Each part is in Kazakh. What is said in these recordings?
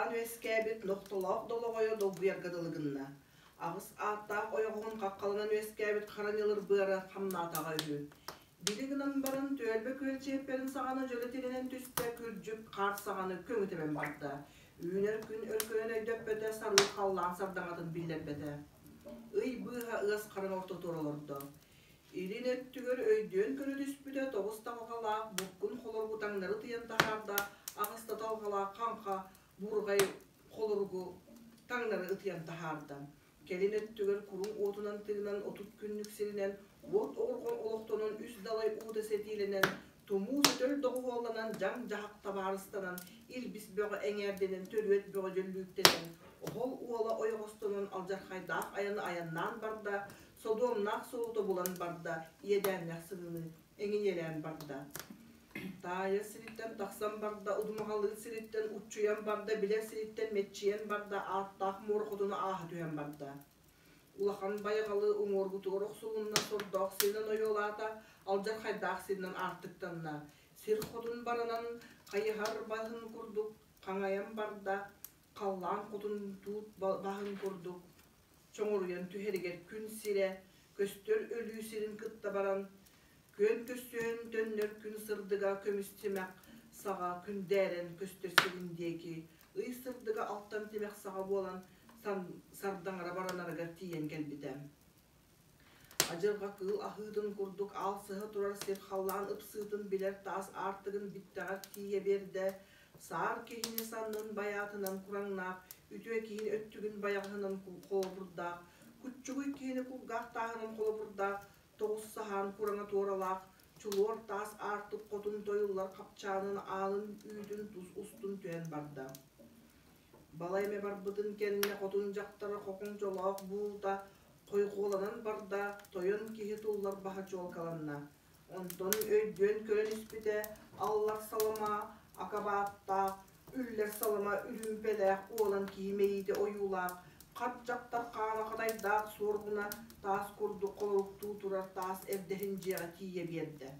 Kallan öskebit noktolaq dologoyo dolbuyargadılığınna. Ağız ağıttaq oyoğun qaqqalanan öskebit qaranılır bıra hamnatağa ürü. Biliginin barın tölbe kölçepperin sağanı jöletilinen tüste kürcük qart sağanı köngütemen barda. Üner gün örkönön öydöppete sarı kallan sardanatın billerpete. Iy bıha ığız qaran orta torolordu. İlin öttügör öydön körü düspüde toğuz tağalaq bukkun xolor butangları tıyan taharda ağızda tağalaq kanqa burgay xolorgu tangları ıtıyan taharda. Kelin öttügör kurun otunan tığınan 30 günlük silinen Vot orgon oloqtonun üst dalay uğda setilenen, tumu sötөл doğu olanan jam jahaq tabarıstanan, ilbis böğü eňerdenen, törüet böğü jöllüktenen, ohol uola oyoğostonun aljarxaydaq ayanı ayannan barda, sodomnaq soluda bulan barda, iyedänlaq sığını eňeňelen barda. Taya siritten taqsan barda, udumağalı siritten uçuyan barda, biler siritten metçiyen barda, ağıttaq morqodunu ahı tüyen barda. Ulakan bayagalı umurgutu roxsulunna sordoq sirden oyolata aljar haydaq sirden artıktanna. Sir xodun baranan qayhar bahın kurduk, qangayan barda qallan xodun tut bahın kurduk. Çoңuruyan tüheriger kün sire, köstör ölü sirin kıtta baran. Kön köstön dönler kün sırdıga kömüstimek sağa kün deren köstör sirindeki. Iy sırdıga alttan timek sağa bolan sardanara baranarga tiyen gelbidem. Acırga kıl ahıdın kurduk al sıhı turar sir hallan ıpsıdın biler tas artıgın bittağa tiye berde. Sar kehini sandın bayatından kurangnak, ütüye kehin öttügün bayağının kolu burda. Küçügü kehini kulgaq tağının kolu burda. Toğuz sahan kuranga toralaq, çuluor tas artık kodun doyullar kapçanın alın üydün tuz ustun tüyen barda. Balayme barbıdın kendine kodun jaktara kokun jolaq buğda, koyğulanan barda, toyun kihi tullar baha jol kalanna. Ondan öydön kölen ispide, allar salama, akabatta, üller salama, ülümpelek, oğlan kiymeydi oyulaq, kat jaktar qana qadaydaq sorguna, tas kurdu qoluruk tuturar, tas evdehin jiğa tiye berdi.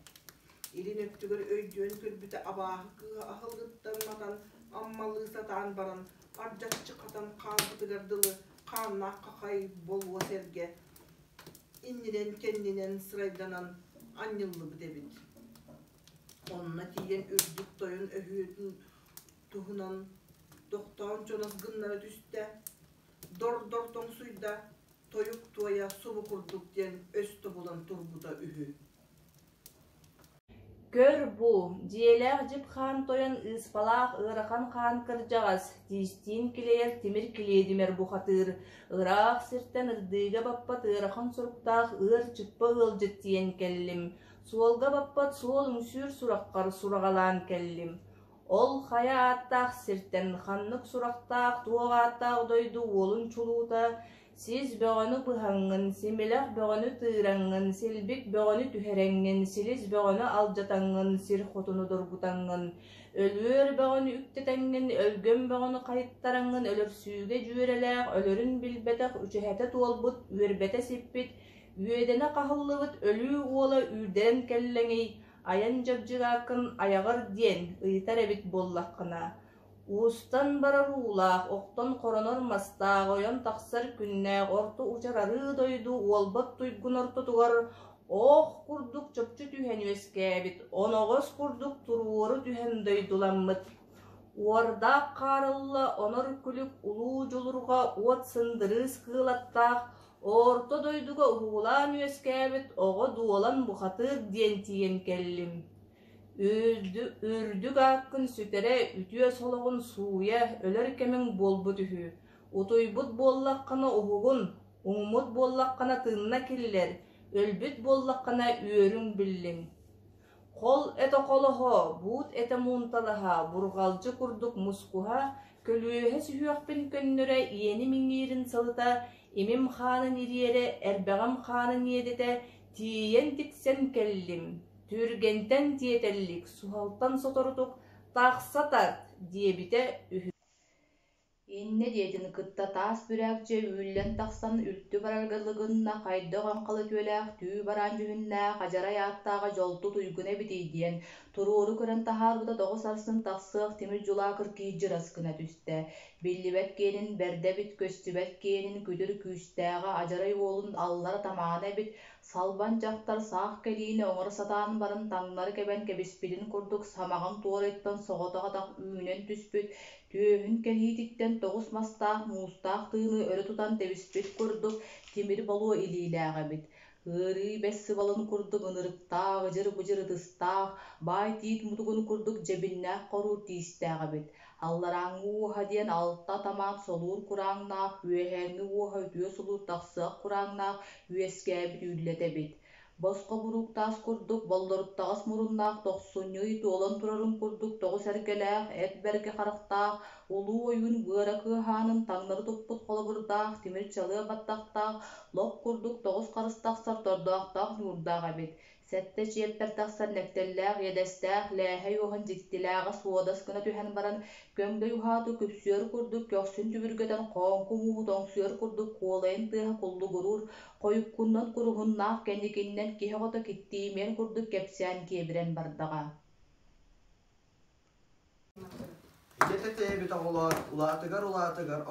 Elin öktügör öydön körbüte abahı ahılgıttan matan, ammalı satan baran, arjatçı qatan qanqıtıgardılı, qanna qaqay bolwa serge, inninen kendinen sıraydanan anyıllı bidebit. Onna tiyen ördük toyun öhüyütün tuhunan, doqtağın çonas gınlara düşte, dor ton suyda, toyuk tuaya subu kurduk diyen östü bulan turbuda ühü. Gör bu, diyelek jip xan toyan ıspalaq ırakan xan kırjağız, distin kileyer timir kiledimer bu xatır, ıraq sirtten ırdıga bappat ırakan suruktaq ır çıppa ılcıt diyen kellim, suolga bappat suol müsür suraqqar suragalan kellim. Ol xaya attaq sirtten xanlık suraqtaq tuğattaq doydu olun çuluta, siz böğünü bıhangın, similaq böğünü tığrangın, silbik böğünü tüherengin, siliz böğünü aljatangın, sir xotunu dorbutangın, ölüör böğünü üktetengin, ölgön böğünü kayıttarangın, ölür süge jüreläq, ölürün bilbeteq, üçehete tuolbut, üerbete sippit, üedene qahıllıbıt, ölü uola ürderen kelleŋi, ayan jabjigakın, ayağır diyen, ıytar ebit bollaqkına. Ustan bararulaq, oqton koronor mastaq, oyan taqsar künne, ortu uçararı doydu, olbat tuygun ortu tugar, oq kurduk çöpçü tühen öskebit, onoğuz kurduk turuoru tühen doydulanmıt. Uardaq qarılla, onor külük ulu julurga, ot sındırız kılattaq, orta doyduga uğulan öskebit, oğu duolan buxatır diyen tiyen kellim. Ürdük akkın sütere, ütüye soluğun suya, ölür kemin bolbu tühü. Utuybut bollaqqana uhugun, umut bollaqqana tığına killer, ölbüt bollaqqana üörün billin. Kol ete koloho, but ete muntalaha, burgalcı kurduk muskuha, kölühe sühüyakpin könnüre, iyeni mingirin salıta, imim xanın iriyere, erbeğam xanın yedete, tiyen tiksen kellim. Türgenten diyetellik, suhaltan sotoruduk, taqsa tart diye bite ühü. Инне диетин кытта таас бүрәкче үйлен тахсан үлтү бараргалыгынна хайдоған қалы түөләк түү баран жүхүннә қажарай аттаға жолту туйгуна битейдиен турууру көрөн тахаарбыта тоҕус арсын тахсыах тимир жулаакыр кииджир аскына түстэ. Биллибэт киэнин бэрдэ бит көстүбэт киэнин күтүр күүстээҕэ ажарай уолун аллара тамаана бит салбан дьахтар саах кэлиини оҥор сатаан барын таңнары кэбэн кэбиспитин курдук самаҕын туорайттан соҕотоҕатах үүнэн түспүт. Түйөһүн кэлиититтэн тоҕус мастаах муустаах тыыны өрө тутан тебиспит курдук тимир болуо илиилээҕэбит. Ыарыы бэс сыбалын курдук ынырыктаах, ыжыр-быжыр ытыстаах, баай тиит мутугун курдук дьэбиннээх коруур тиистээҕэбит. Алларааҥҥы уоһа диэн алта тамаап солуур курааҥнаах, үөһээҥҥи уоһа үтүө сулуур тахсыах курааҥнаах үөскээбит үүллэтэбит. Боско бурук таас курдук боллоруттаҕас муруннаах тохсунньуй туолан турарын курдук тоҕус эргэлээх, эт бэргэ харахтаах, улуу ойуун быара кыаһаанын таҥнары туппут холобурдаах, тимир чалыа баттахтаах, лоп курдук тоҕус харыстахсар тордоахтаах нуурдаах эбит. Сэтте чиэппэр тахсар нэктэллээх, эдэстээх, лээһэй уоһун дьиктилээҕэ суодас гына түһэн баран көҥдөй уһаату күпсүөр курдук көхсүн түбүргэтэн хоонку мууһу тоҥсүөр курдук куолайын тыаһа куллугурур, хойуккуннан куруһуннаах кэнникиннэн киһи оҕото киттиимиэн курдук кэпсээн киэбирэн бардаҕа. Жететee bit oğlar, ulatıgar,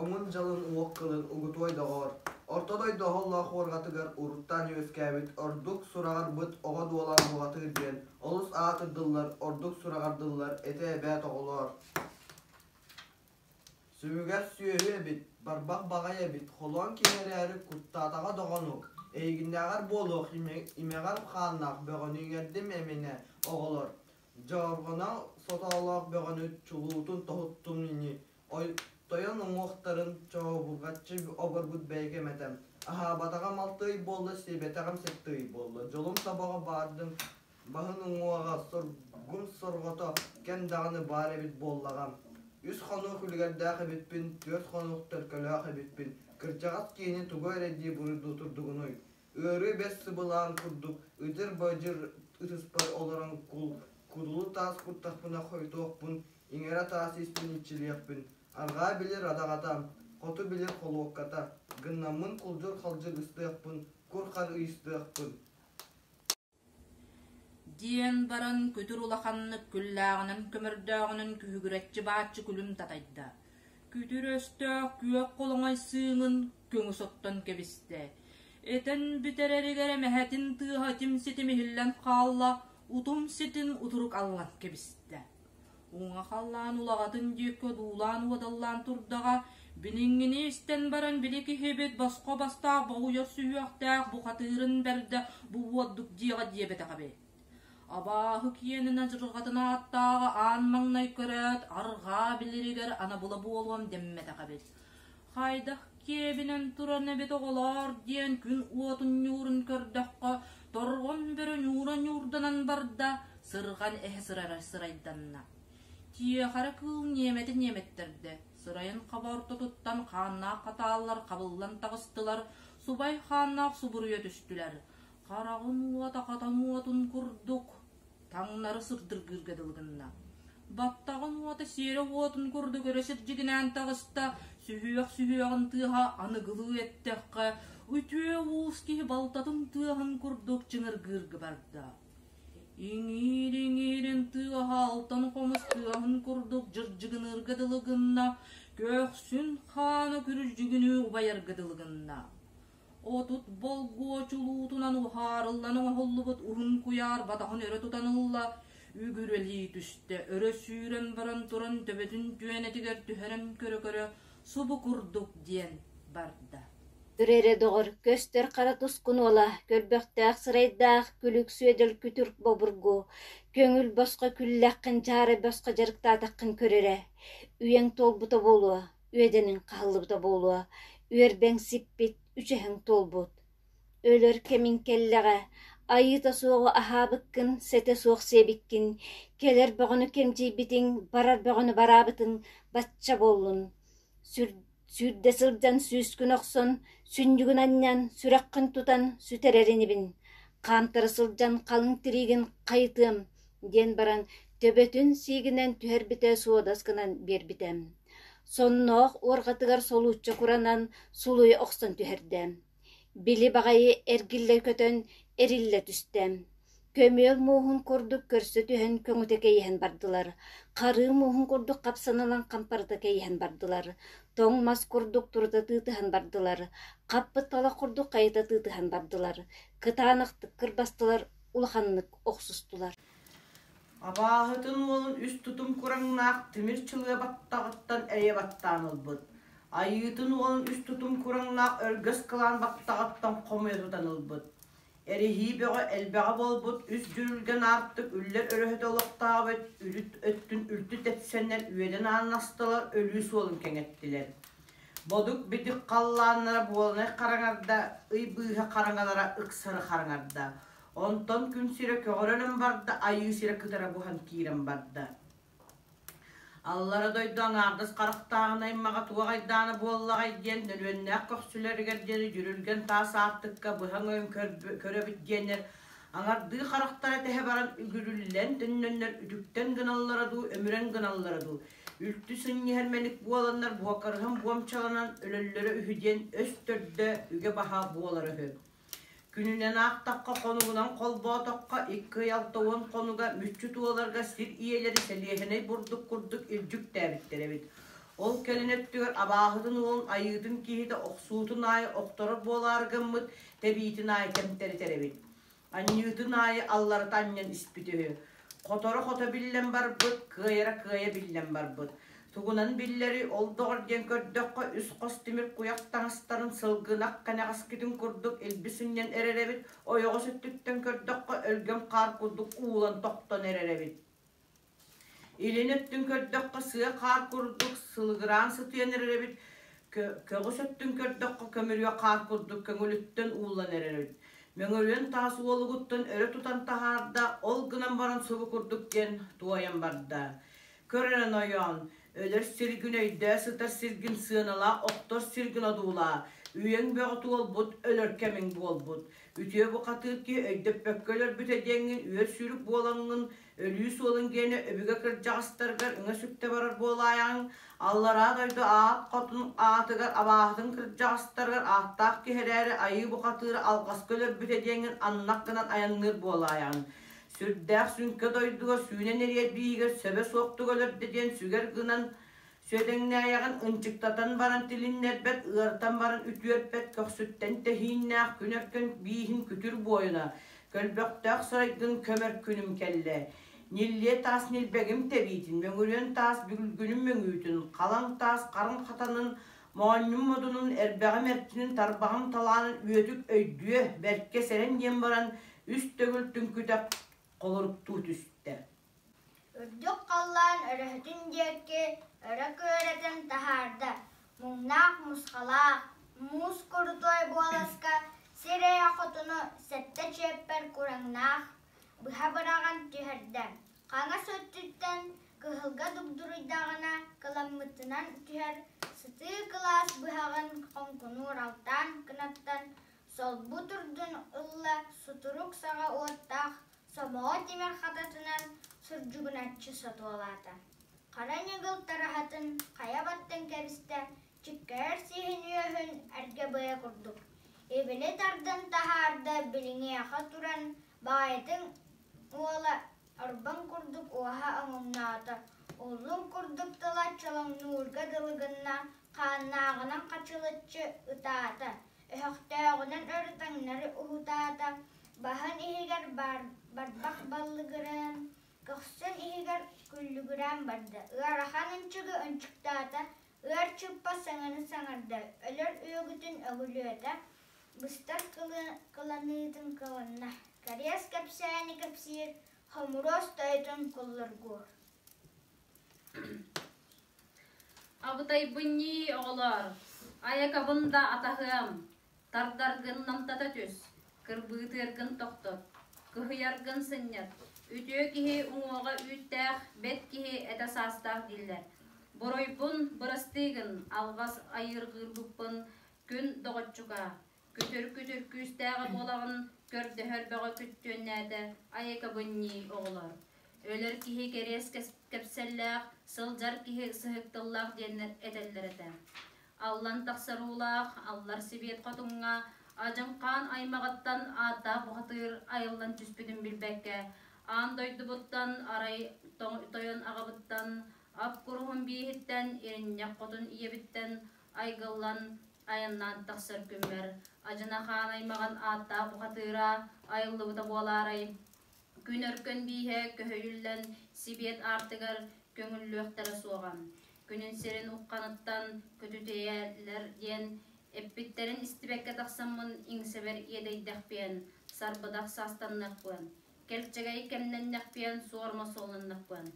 omun jalın uokkılın ugutoy doğor. Ortadoy doholla horgatıgar uruttan yöskebit, orduk suragar bıt oğa duolan boğatır diyen. Olus ağatırdıllar, orduk suragardıllar, ete bet oğlar. Sübüger süyöhü bit, barbak bagaya bit, holon kimereri kuttatağa doğanuk. Eygindeğer boluk, imeğer xannak, böğünügerdim emine oğlar. Jorgona sotaalak böğünü çuluğutun tohuttun ini. Toyan oğuqtarın çoğubugatçı oburbut beygemetem. Aha batağa maltıy bollu, sebetağım settıy bollu. Jolum sabağa bardım, bahın oğuğa sorgum sorgoto kendağını bare bit bollagam. 3 xonuk ülgerdäki bitpin, 4 xonuk törkölöki bitpin. Kırcağat kiyini tugoyre diye bururdu oturdugunoy. Örü bes sıbılan kurduk, ıdır böcür ıtıspar olaran kurulu tas kurtahpına koytuqpun, ingera tas ispin içiliyakpin. Arga bilir adagatam, kotu bilir koluokkata. Gınnamın kulcur halcır ıstıyakpın, kurkar ıstıyakpın. Диэн баран көтүр улаханнык күллääҕинэн көмөрдөөҕүнүн күһүгүрэччи бааччы күлүм татайда. Күтүр өстөөх күөк колоңой сыыңын көңү соттон кебисте. Этен бүтереригере мэһэтин тыаһа тим ситим иһиллэн хаалла, утум ситин утурук аллан кебисте. Уңа халлаан улагатын диэккө дуулаан уадаллаан турдага, биниңҥини истен баран билики хебет боско бастаах боҕуйар сүүөхтээх бухатыырын бэрдэ бууоддук диэҕа диэбэтэҕэбэ. Абааһы киэнин ажырҕатына аттааҕа аан маҥнай көрөөт, арҕаа билиригэр ана була буолуом демметэҕэбит. Хайдах киэбинэн туран эбит оҕолоор диэн күн уотун ньуурун көрдөххө, торгон бөрө ньуура ньуурданан барда, сырган эһэ сырайданна. Тиэхара кыыл niemetтерде. Сырайын хабарта туттан хааннаах хатааллар кабыллан тагыстылар, субай хааннаах субуруя түстүлэр. Карагын уата хатан уатын курдук. Таңнары сырдыргыргадылгынна. Баттагын уата сире уатын курдук өрөсөр жигинэн тагыста сүһүөк тыаһа аныгылыы эттэххэ, үтүө ууски балтатын тыаһын курдук чыңыргыргы барда. Иңирин тыаһа алтан комус тыаһын курдук жыржыгыныргадылгынна, көөхсүн хааны күрүжүгүнү убайаргадылгынна. Отут болгуо чулуутунан ухаарыллан оңоллубут ухун куяар батахын өрө тутанылла, үгүрелии түсте, өрө сүүрен баран туран төбөтүн түөнетигер түһэрэн көрө субу курдук диэн барда. Үрере доғыр көстер қара тұскун ола, көрбөқтәқ сырайдақ күлік сүйеділ күтүрк бобургу, көңіл босқа күлләққін жары босқа жарықтатаққын көрері, үйең толбута болуа, үйеденің қалыбыта болуа, үйербәң сиппет, үчәһің толбут. Өлөр кемин келләғә, айыта соғы ахабыққын, сәте соғы себіккін, келер бағыны кемжей бітің, барар бағыны барабытың, батча болуын. Сүрдө сылжан сүүскүн оксон, сүнжүгүн аннан, сүраккын тутан, сүтереринибин. Камтары сылжан калың тиригин кайытым, ден баран төбөтүн сигинен түһербите суодаскынан бербитем. Сонноох уоргатыгар солуучча куранан сулуй оксон түһэрдэм. Били багайы эргилле көтөн эрилле түстем. Көмөөл муухун курдук көрсө түһэн көңүтэ кейиһэн бардылар. Карыы муухун курдук капсаналан кампарда кейиһэн бардылар. Тоң мас курдук турда тыытыһан бардылар. Каппыттала курдук кайыта тыытыһан бардылар. Кытаанахтык кырбастылар, улаханнык оксустулар. Абаһытын уолун үс тутум кураңнаах тимир чылыа баттағыттан эйе баттаан ылбыт. Айытын уолун үс тутум кураңнаах өргөс кылаан баттағыттан комуетутан ылбыт. Эрихи бөҕө элбэҕэ болбут үс дүрүлген артык үллер өрөһөт олоқтаабыт өттүн үртү тепсеннер үеден аанастылар өлүү суолун кеңеттилер. Бодук битик қаллааннара буолнай қараңарда, ый быыһа қараңалара ыксары қараңарда. Онтон күн сире көҕөрөнөн барда, айыы сире кытара бухан киирен барда. Аллара дойду аңардыс қарықтағын аймаға туағайдааны буоллағай ден, нөлөннәк көксүлергер дені жүрілген таас артыққа бұхан өйім көрөбіт денер. Аңарды қарықтар әтеhe баран үгіріллен түннөннер үдіктен гыналлараду, өмірен гыналлараду. Үлті сүннехерменік буоланнар буақарыған буамчаланан өлөллері үхіден өс төрді үге баха буолары хөп. Күнінен ақтаққа қонуғынан қолбоотаққа иккі ялтауын қонуға мүтчі туоларға сир иелері сәлиехеней бұрдық күрдік үлжік тәбіттеребет. Ол кәлінеттігер абағыдың олын айығдың кейді оқсуытын айы оқтыры боларғымыд тәбейтін айы кәмтері тәребет. Аннығытын айы аллары таннен іспітігі. Қоторы қота білен бар бұд, күйера білен бар бұд. Тугунан биллери олдоғыр ден көрдөккө үс қостимир куяқтаңыстарын сылгынақ қанағаскетін күрдік елбісінен әреребет, ойоғы сөттіктен көрдөккө өлген қар күрдік уылан тоқтан әреребет. Илинеттің көрдөккө сыя қар күрдік сылғыран сытыен әреребет, көгі сөттің көрдөккө көмірге қар күрдік көңіліттен уылан әреребет. Мөңөлен тасы олығыттын өрі тұтан тахарда, ол гынан баран сұғы күрдіктен туайан барда. Көрінен ойон, Ölür sirgin öyde, sıtar sirgin sığınala, oktor sirgin aduula. Üyen böğütü olbut, ölür kemin bolbut. Ütüye bu katır ki öydep bökkölür bütedengin, üyer sürük bolangın, ölüyü solun gene öbüge kırcağıstargar, üne sütte barar bolayan. Allara doydu ağat kotun ağatıgar, abağıdın kırcağıstargar, ağattaq ki hereri ayı bu katırı alqas kölür bütedengin, annakınan ayanır bolayan. Sürdäk sünkö doyduga sүйne nereye biyiger söbe soğuktu gölür dedен süger gınan söden ayağın ınçıktatan baran tilin nerbet ığırtan baran ütüörpet köksütten tehinnäk künökken biyihin kütür boyuna kölböktök saraygın kömer künüm kelle nilliye tas nilbegim tebitin möngürön tas bügülgünüm möngütün kalan tas karın katanın Muannum modunun erbeğim ertinin tarbağım talanın üyetük öydüye berke seren yen baran üst tögültün kütep Kolurup tuğut üstte. Ürdük kallan örühtün diyeki, örük öğreten taharda. Mungnak muskalak, mus kurutoy boğalaska, sireye kutunu sette çepper kurangnak, bıha bıragan tüherden. Kana söttütten, kıhılga dugduruydağına, kılamıtınan tüher, sıtı kılas bıhagan konkunur altan, kınattan, sol buturdun ılla, suturuk sağa ottaq, Somoğa demir xatatынан sürcügün atçı sotuolata. Karanyagıl tarahatın kaya battın kebiste çıkkayar sihin yöhün erge baya kurduk. Ebele tardan taharda bilinge yaha turan bağayetın oğla arban kurduk oha anımnata. Oğlum kurduk tala çalan nurga dılgınna kanağınan kaçılıtçı ıtata. Öhöktağınan örtanları uhutata. Bahan ihigar barbak ballıgıran, kıhsın ihigar küllügüran barda. Iğarahanın çıgı önçüktata, ığar çıppa sananı sanarda. Ölür üyügütün ögülüyata, bıstar kılanıydın kılanna. Kariyas kapsayani kapsir, hamuros dayıtın kullurgur. Abutay bunyi oğlar, ayakabında atahım, tardargın namtata tüs. Kırbıtırgın toktor, kıhıyargın sınnyat, ütüö kihi uŋuoga üttääh, bet kihi etasastah diller. Boroypun bırastığın, algas ayırgırbıppın, gün doğutçuka, kütür küstääği bolağın, kördöhör bağa küttünnäde, ayaka bunyi oğlar. Ölөр киһи керес кепселләк, сылжар киһи сыһыктыллак диеннер этеллерете. Аллан тахсарулах, аллар сибет котунга, ажынкан аймагаттан ата бухатыр айылдан түспүдүн билбекке, ан дойдубуттан арай тойон агабыттан, ап курухун биһиттен, иринняк котун иебиттен, айгыллан аяннан тахсар күммер. Ажынахан аймаган ата бухатыра айыллыбыта буаларай. Күн өркөн биһе көһөйүллен сибет артыгар көңүллүөхтері суоган. Күнүн серин укканыттан көтүтеялер диен эппиттерин истибекке тахсаммын иңсебер иедейдäхпиэн, сарбыдах саастаннакпын. Келчегей кемненнäхпиэн суорма солнаннакпын.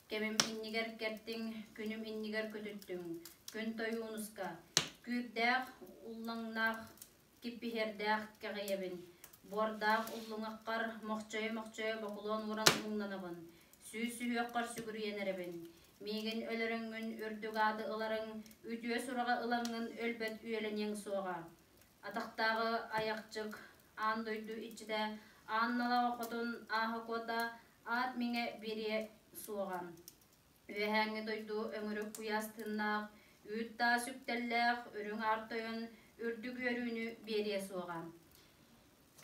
Кемим иннигер кертиң, күнүм иннигер көтүттүң. Күн тоюунуска. Күүрдäэх уллаңнаах, киппиһердäэх кэҕэйэбин. Бордаах уллуңаккар мохчойо бокулуон уран уңнанабын. Сүү-сүүөккар сүгүрүйенеребин. Миигин өлөрөңүн үрдүгаады ыларың, үтүө сурага ылаңын өлбөт үйеленең суога. Атактагы аяқчык, аан дойду иччите, аанналаға хотун аахы кота, аат миңе бире суоган. Үөһääңи дойду өңүрүк куяс тыннаах, үтта сүктеллээх, өрүң артойон үрдүк өрүүнү берие суоган.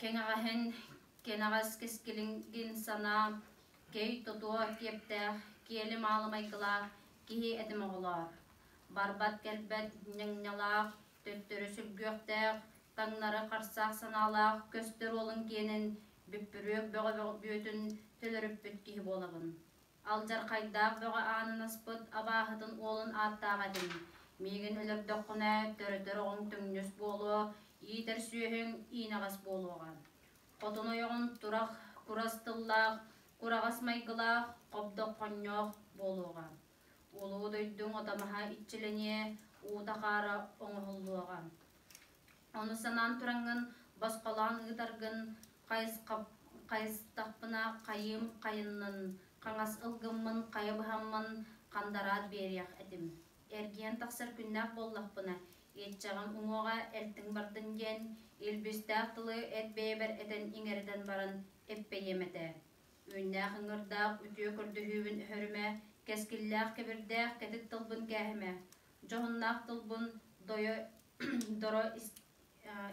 Кеңағаһын кенағас кескилингин сана, кей тотуа кептәх, киели малымайкылах, кихи этимоғылар. Барбат келбет ньяңнялах, төттөрі сүлгөқтәх, таңнары қарсақ саналах, көстер олын кенін, бүппүрөк бөғі бөтін төлөрүппүт кихи болабын. Алжар қайдақ бөғі анын аспыт, абағытын олын аттағадын. Миген өлірдіққына төрі оғын түңнөс болу, иитер сүйөһүң иинагас болуоган. Хотун ойоғын турах курастыллах, курагас майгылах, қобдоқ қонньоқ болуоган. Улуу дойдуң отамаха итчилене уутақары оңоһуллуоган. Оны санан тураңын басқалаан ыытаргын қайыстақпына қайым қайыннын, қаңас ылгыммын қайыбыхаммын қандараат бериях этим. Эргиен тақсар күннәк боллақпына, етчағын уңуға әлтің бардын ген, илбістәқ тылы әт бейбер әтен иңерден баран әппейеметі. Үннәқ ыңырдақ үтіе көрдіхүйбін өріме, кәскілләқ кебірдәқ кәтік тылбын кәхіме. Жоғыннақ тылбын доро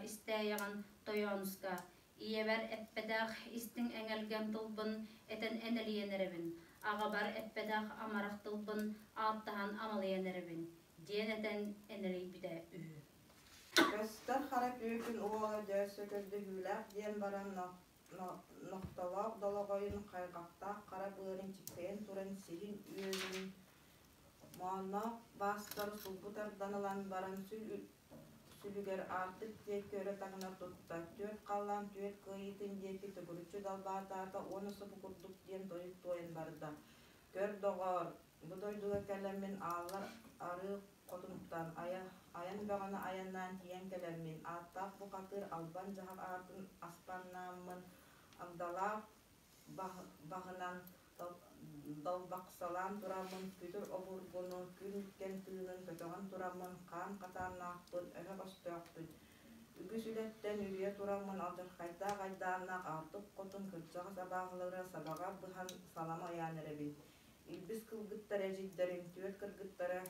істәйіған тойонуска. Иебер әппедәқ істің әңелген тылбын әтен әнелиенеребін. Ағабар әппедәқ амарақ тылбын аттахан амалиенеребін. Диенетен энерей биде үһү. Көстөр харап үйкүн уола дөсө көрдүгүләк диен баран ноктолоқ дологойын кайгактак карап ырын чикпейин туран сирин үйөрүн моно бастар сулбутардан алан баран сүлүгер артык тек көрө тагына тутта төт каллан төт кыйытын деки түгүрүчү далбаатаата онусу букурдук диен тоюн барда көр догор будойдуга келемин аалар ары котунуктан аян багана аяннан тиен келемин аттак бу катыр албан жахак артын аспаннамын агдалак багынан далбаксалан турамын күтүр обургуну күнүккен тыынын көтөгөн турамын кан катарнаакпын өрө бастыакпын үгүс үлеттен үрүө турамын алжаркайда кайдаанак артык котун кыржага сабагылары сабага быхан салам аянеребин илбис кылгыттара жиддерим түөт кыргыттара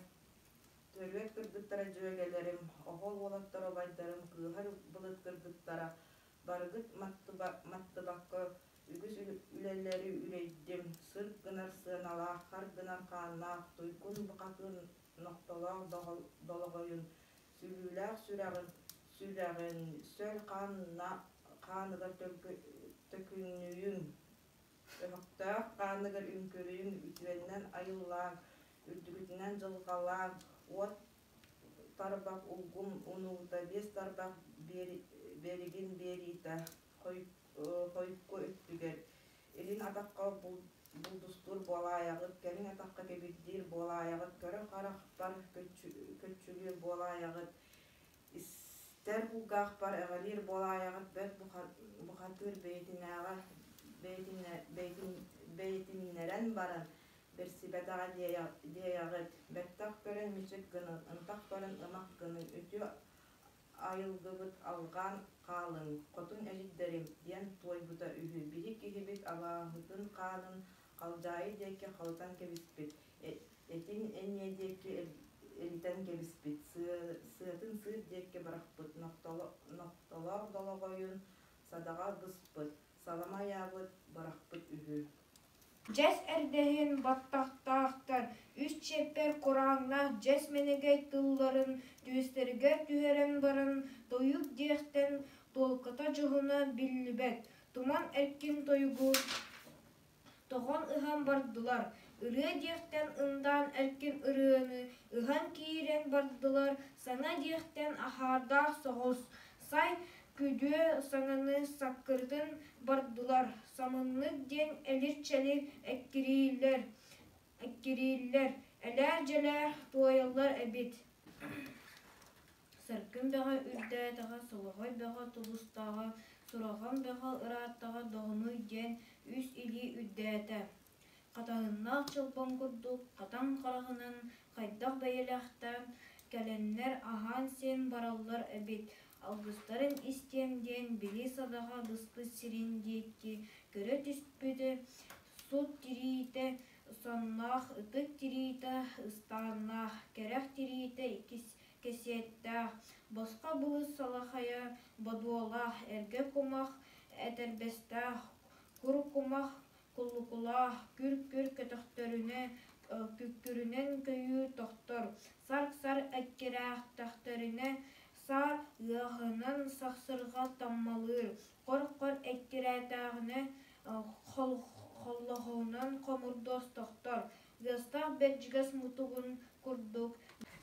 жөөгелерим охол болотторо байдарым кыыхар былыт кыргыттара баргыт маттыбакка үгүс үлелери үрейдим сырт гынар сыналаах хар гынар кааннаах туйкун букатын ноктолоох дологойун сүлүүлээх сүрэгин сөл кааныгар төкүнүүн өһөктөөх кааныгар үңкүрүүн үтүөннен айыллаан үрдүгүтүнен жылгалаан от тарбак улгум унуута бес тарбак беригин берита койукко өттүгер элин атакка булдустур болаягыт келин атакка кебирдир болаягыт көрө карахпар көччүлүр болаягыт истер булгахпар эгалир болаягыт бет бухатыр бейтиннерен баран берсибетага диягыт беттак көрөн мичек гынын ынтак көрөн ымак гынын үтү айылдыбыт алган каалың котун эжиддерим диен тойбута үһү бири кихибит абааһытын каанын қалжайы деке қалытан кебіспет. Этин энне деке элитен кебіспет. Сыатын сыыр деке барақпыт. Ноқталар долоғойын садаға бұспыт. Салама ябыт барақпыт үгі. Жес әрдейін баттақтақтар, үш чеппер құраңнақ жес менегей тылларын, дүйістергер түйерен барын, тойып дейқтен толқыта жұғына білібет. Туман әркен тойгу, тоған ұған бардылар. Үрі дейқтен ындан әркен үріні, ұған кейрен бардылар. Саңа дейқтен ахардақ соғыз. Сай күді саңаны саққырдың бардылар. Самынлык ден әлір-чәлір әккерейлер, әләр-жәләр туайалар әбет. Саркын бәға үрдәтіға, солығай бәға тұлыстаға, сұраған бәға ұраттаға доғыны ден үс илі үрдәті. Қатағыннақ чылпан күрдік, қатан қарағынан, қайдақ бәйеләқтен, кәләнлер ахан сен баралар әбет. Алғыстарын истемден білі садаға дұспы сирендекке көрі түспеді, сұт тирейті, соннақ ұтық тирейті, ұстаннақ, кәрәк тирейті, кесеттәқ, босқа бұлы салақая, бадуалақ, әрге комақ, әтәрбестәқ, күр комақ, құллықылақ, күр көтіқтөріне, күккүрінен көйі тоқтыр, сарк-сар әккерәқ тақтыріне, сар ұғынан сақсырға таммалыр, қор-қор әккерәтәғіне қоллығынан қомырдос тоқтар. Ғыстақ бәтжігіс мұтығын күрдік.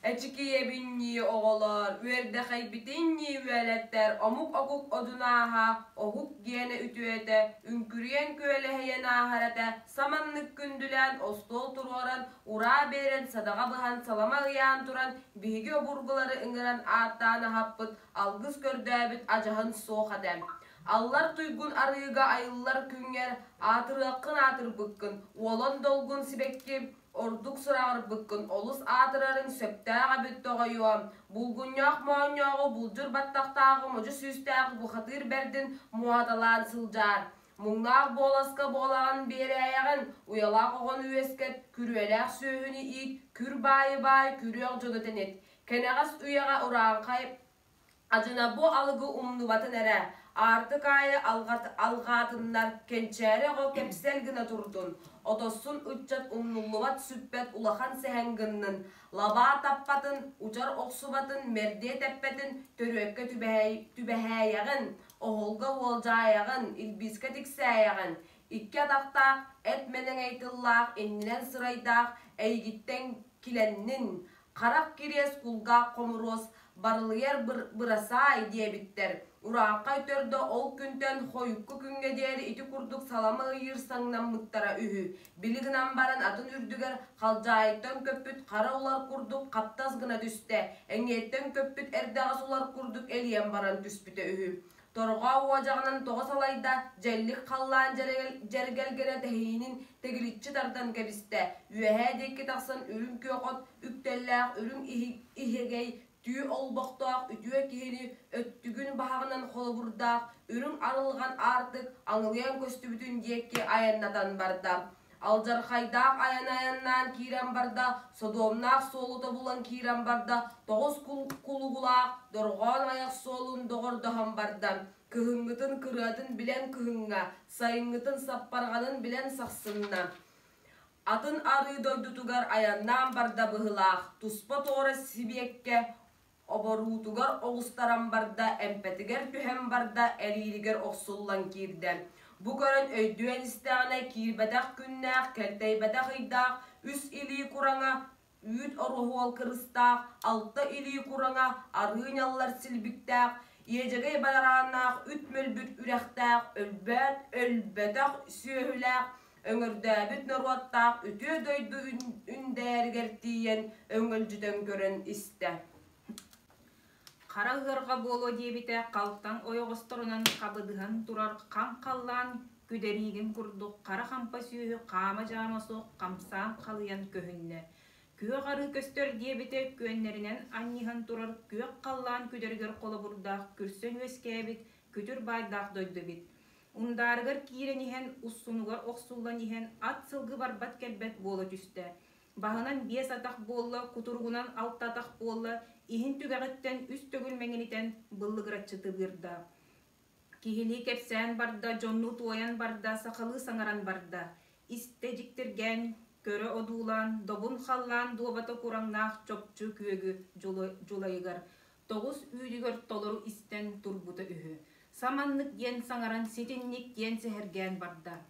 Әчікі ебінні оғылар, өрді қайбітінні өәлеттер, омук-окук одунаға, оғук гені үтуеті, үнкүрен көліхейен ағарата, саманлық күнділен, остол тұрғаран, ура берен, садаға бұған салама ғиян тұран, бейгі обурғылары үңіран аттаны хаппыт, алғыз көрдәбіт ажағын соқадам. Аллар туйгун арыға айыллар күнгер, атырыққын атыр бұққын, олын долгун сібекке, ордук сұрағыр бұққын, олыс атырарын сөптәға бүттіға юам. Бұлғынняқ муанняғы бұлжыр баттақтағы мұжы сүстәғы бұқатыр бәрдін муаталан сылжар. Мұңнақ боласқа болаған бері аяғын, уялақ оғын өескет, күреләқ сөйіні ит, күр байы-бай, күрек жодытын ет. Кенеғас ұяға ұраған қайып, ажына бұ алығы ұмны батын әрі. Artık ayı alğatınlar kençeri o kepsel gına turdun. Otosun uçat umnulluvat süppet ulahan sehenginin. Laba tappatın, uçar oksubatın, merde teppetin, törökke tübeheyağın. Oğulga olcayağın, ilbiske tikseyağın. İki adaqtaq, etmenen eytillaq, enninen sıraydaq, eygitten kilennin. Qarak kires kulga komuros, barılıyar bırasay diye bitter. Uraqay törde ol күнтен хоюкку күнге дери ити курдук саламы ыйырсаңнан мыттара үhü. Билигинан баран атын үрдүгер қалжайыттан көппүт қара улар курдук қаптаз гына түсте. Эңеттен көппүт эрдағас улар курдук элиен баран түспүте үhü. Торға уажағынан тоғыз алайда жәллік қаллан жәргелгене тәхейінің тегілітші тардан кәбісті. Үйәхә декке тақсан үрім көқот, үктелләқ, үрім ихегей, түй олбақтақ, үтіе кейіні өттігін бағағынан қолы бұрдақ, үрім арылған артық, аңылиян көсті бүтін декке аяннатан барда. Алжархайдақ аян-аяннан кейрен барда, содомнақ солыта булан кейрен барда, тоғыз кулугулақ, дорған аяқ солын доғырдаған барда. Кыхыңғытын кыратын білен кыхыңға, сайыңғытын саппарғанын білен сақсынна. Атын ары дойдутугар аяннан барда бұғылақ, туспа тоғыры сибекке, оборутугар оғыстаран барда, әмпетігер түхен барда, әрилігер оқсулан кейрден. Bu körün öydüyen istağına kirbedak künnaq, kelteybedak ıydaq, üs ili kurana, üt oruhu ol kırыстaq, altta ili kurana, arıynallar silbiktaq, yecegey balarağınaq, üt mölbüt ürektaq, ölbedak sühülaq, öngördäbüt noruattaq, ütü döydü ündärgertiyen, öngölcüden görün iste. Қара ғырға болу дебіті қалықтан ойығыстырынан қабыдыған тұрар қан қаллан көдерігін күрдік қара қампа сүйі қама жамасық қамсан қалыян көхінне. Көе қары көстер дебіті көнлерінен анниған тұрар көе қаллан көдергер қолы бұрдақ күрсен өскәбіт көтір байдақ дойды бит. Ундарыгар киирен иһен уссунугар оксуллан иһен ат сылгы барбат келбет буола түстэ. Бағынан 5 атақ болла, кутургунан 6 атақ болла, иһин түгәгіттен үс төгүлмеңинитен быллыгыратчыты бырда. Кихили кепсән барда, жонну туоян барда, сақалы саңаран барда. Истежиктерген, көрө одуулан, добун халлан дуобата кураңнақ чопчу күөгү жулайыгар. 9 үйдігер толору истен турбута үхі. Саманнык ген саңаран сетинник ген сехерген барда.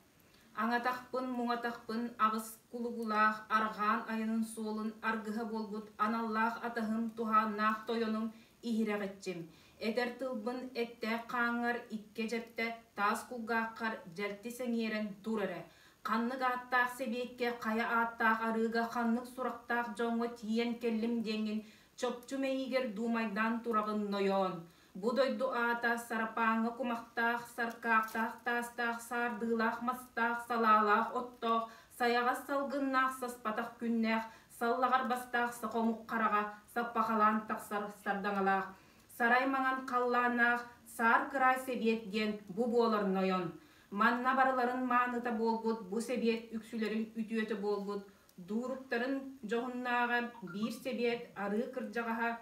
Аңатақпын, мұңатақпын, ағыс кулугулақ, арған айының солын, аргыға болбут, аналлақ атahım туханнақ тойоным ихирағетчим. Этер тылбын этте қаңар икке жепте тас кулгаққар жәртті сәңерен турере. Қаннык аттақ себекке қая аттақ арыға қаннык сурақтақ жоңы тиен келлим деңін чопчу мейгер думайдан турағын нойон. Будойду ата сарапаңы кумақтақ, сарқақтақ, тастақ, сардылақ, мастақ, салалақ, оттақ, саяға салғыннақ, саспатақ күннәқ, саллағар бастақ, сақомуқ қараға, саппақалан тақсар сардаңалақ. Сарай маңан қалланақ, сар кырай себетген бұ болар нойон. Манна барыларын маныта болбуд, бұ себет үксілерін үтіөті болбуд. Дуруктарын жоғыннаға бір себет ары кыржағаға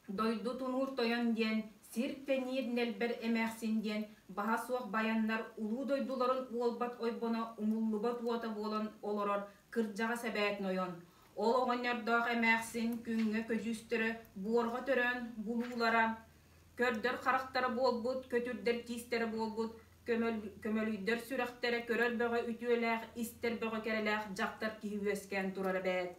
дойду тунур тойон ден, сирттенир нелбер эмәхсинден, баха суақ баяннар улу дойдуларын уолбат ойбона умуллубат уота болан олорор кырджаға сәбәет нойон. Ол оғанярдақ эмәхсин күнге көжүстірі буорға төрөн булулара, көрдір қарақтары болбут, көтүрдер тистері болбут, көмөлүйдер сүрәқтері көрөр бөғі үтүөләқ, истер бөғі кереләқ, жақтар кихі өскен турары бәет.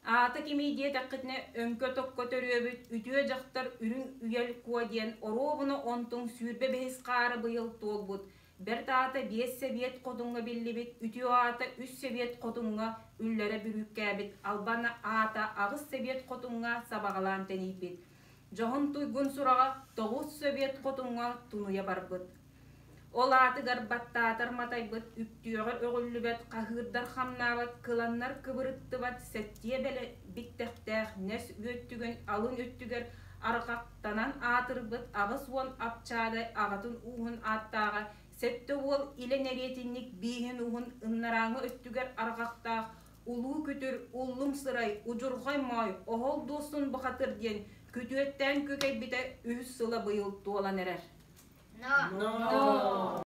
Ата кемейдие таққытне өңкө тоққа төрөбіт, үтіө жақтар үрін үйел куаден, оробыны онтың сүйірбе бәхіс қары бұйыл толбут. Бір таата 5 себет қодыңға білі үтіө ата 3 себет қодыңға үллері бүріккәбіт, албана ата ағыз себет қодыңға сабағалан тәнейбіт. Жоғын туйгун сұраға 9 себет қодыңға тұнуя барбыт. Ол аты гарбаттатар матайбыт, үктүйөгөр өгүллүбет, қағырдар хамнабыт, кыланнар кыбырыттыбат, сәттие бәлі биттәқтәқ, нәс өттүгін, алын өттүгер, арқақтанан атырбыт, ағыс уон апчадай, ағатын уғын аттаға, сәтті ол илен әретінник бейхін уғын ыннараңы өттүгер арқақтақ, улу күтір, уллым сырай, ұжырғай май, оғыл досын бұқатыр ден, күтүеттен көкей біті үз сылы бұйыл туалан әрер. No.